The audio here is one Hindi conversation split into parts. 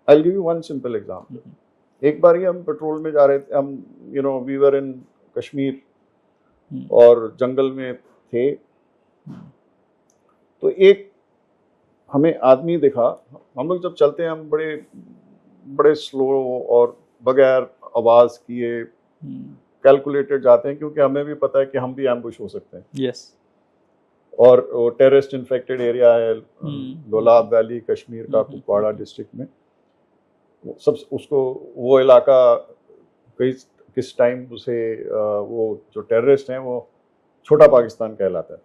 I will give you one simple example. एक बार ही हम पेट्रोल में जा रहे थे, हम वी वर इन कश्मीर और जंगल में थे, तो एक हमें आदमी दिखा। हम लोग जब चलते हैं हम बड़े बड़े स्लो और बगैर आवाज किए कैलकुलेटेड जाते हैं, क्योंकि हमें भी पता है कि हम भी एम्बुश हो सकते हैं। यस। और टेररिस्ट इन्फेक्टेड एरिया है लोलाब वैली कश्मीर का, कुपवाड़ा डिस्ट्रिक्ट में। सब उसको वो इलाका किस टाइम उसे वो जो टेररिस्ट हैं वो छोटा पाकिस्तान कहलाता है।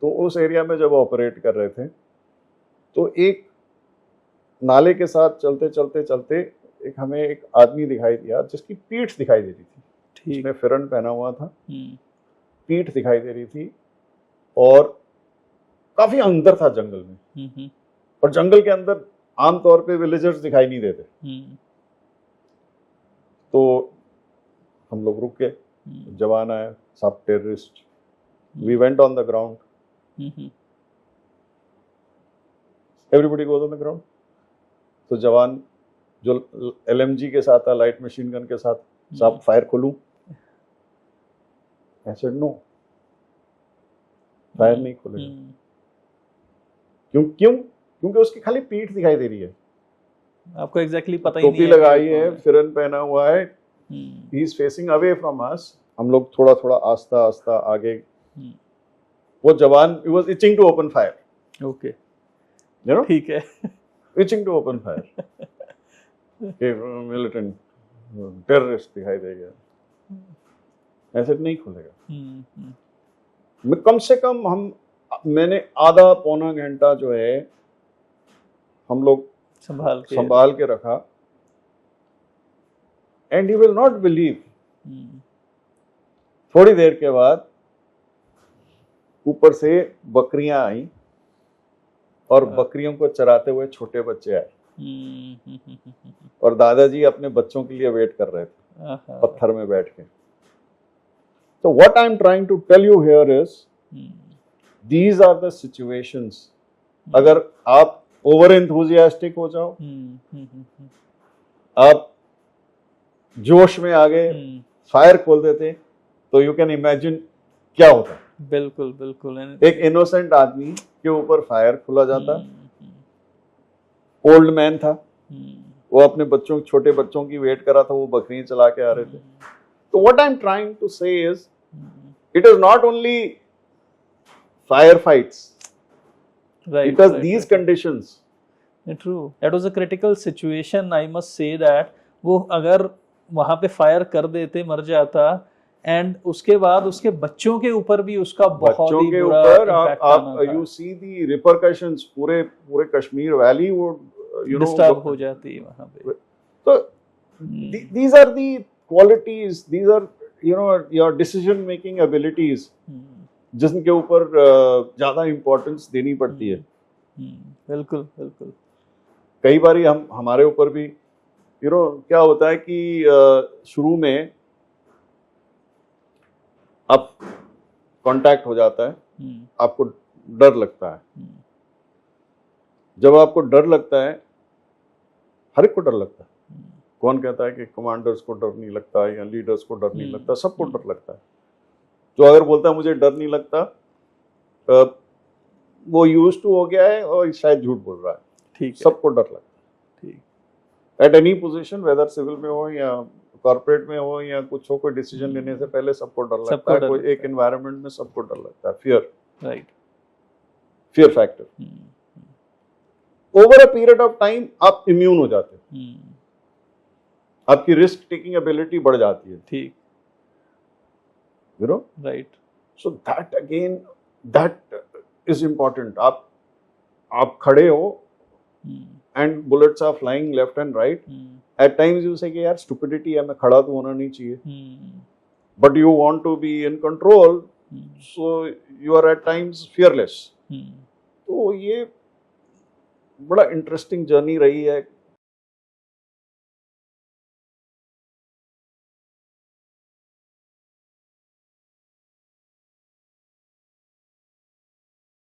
तो उस एरिया में जब ऑपरेट कर रहे थे तो एक नाले के साथ चलते चलते चलते एक हमें एक आदमी दिखाई दिया जिसकी पीठ दिखाई दे रही थी। उसने फिरन पहना हुआ था, पीठ दिखाई दे रही थी और काफी अंदर था जंगल में। और जंगल के अंदर आमतौर पे विलेजर्स दिखाई नहीं देते। तो हम लोग रुक गए, जवान आया, सब terrorist. We went on the ground, everybody goes on the ground. तो जवान जो LMG के साथ था, लाइट मशीन गन के साथ, साहब फायर खोलूं? I said no, फायर नहीं खोलेगा। क्योंकि उसकी खाली पीठ दिखाई दे रही है, आपको एग्जैक्टली पता ही नहीं है। टोपी लगाई है, फिरन पहना हुआ है, he is facing away from us. हम लोग थोड़ा थोड़ा आस्ता आस्ता आगे। वो जवान he was itching to open fire. Okay. You know? ठीक है। itching to open fire. Militant terrorist दिखाई देगा, ऐसे नहीं खुलेगा। कम से कम मैंने आधा पौना घंटा जो है हम लोग संभाल के रखा। And you will not believe, थोड़ी देर के बाद ऊपर से बकरियां आई और बकरियों को चराते हुए छोटे बच्चे आए और दादाजी अपने बच्चों के लिए वेट कर रहे थे पत्थर में बैठ के। So what I'm trying to tell you here is, these are the situations. अगर आप ओवर एंथुजियास्टिक हो जाओ, आप जोश में आ गए, फायर खोल देते, तो यू कैन इमेजिन क्या होता। बिल्कुल बिल्कुल। एक इनोसेंट आदमी के ऊपर फायर खुला जाता। ओल्ड मैन था, वो अपने छोटे बच्चों की वेट कर रहा था, वो बकरियां चला के आ रहे थे। So what I'm trying to say is, it is not only firefights. Right. It is these conditions. True. That was a critical situation. I must say that वो अगर वहाँ पे फायर कर देते, मर जाता, एंड उसके बाद उसके बच्चों के ऊपर भी उसका बहुत ही बुरा इम्पैक्ट आना था। You see the repercussions, पूरे कश्मीर वैली वो डिस्टर्ब हो जाती है वहाँ पे। तो these are the qualities, these are your decision making abilities, जिनके ऊपर ज्यादा इम्पोर्टेंस देनी पड़ती है। बिल्कुल बिल्कुल। कई बार हमारे ऊपर भी क्या होता है कि शुरू में आप कांटेक्ट हो जाता है, आपको डर लगता है। जब आपको डर लगता है, हर एक को डर लगता है। कौन कहता है कि कमांडर्स को डर नहीं लगता या लीडर्स को डर नहीं लगता? सबको डर लगता है। जो अगर बोलता है मुझे डर नहीं लगता, वो यूज्ड टू हो गया है और शायद झूठ बोल रहा है। ठीक है, सबको डर लगता है। ठीक, at any position, whether civil में हो या कॉर्पोरेट में हो या कुछ हो, कोई डिसीजन लेने से पहले सबको डर लगता है। कोई एक एनवायरनमेंट में सबको डर लगता है। Fear, right, fear factor. Over a period of time आप इम्यून हो जाते हो, आपकी रिस्क टेकिंग एबिलिटी बढ़ जाती है। ठीक, right. So that again, that is important. आप खड़े हो and bullets are flying left and right. At times you say कि यार स्टुपिडिटी है, मैं खड़ा तो होना नहीं चाहिए, but you want to be in control, so you are at times fearless. तो ये बड़ा इंटरेस्टिंग जर्नी रही है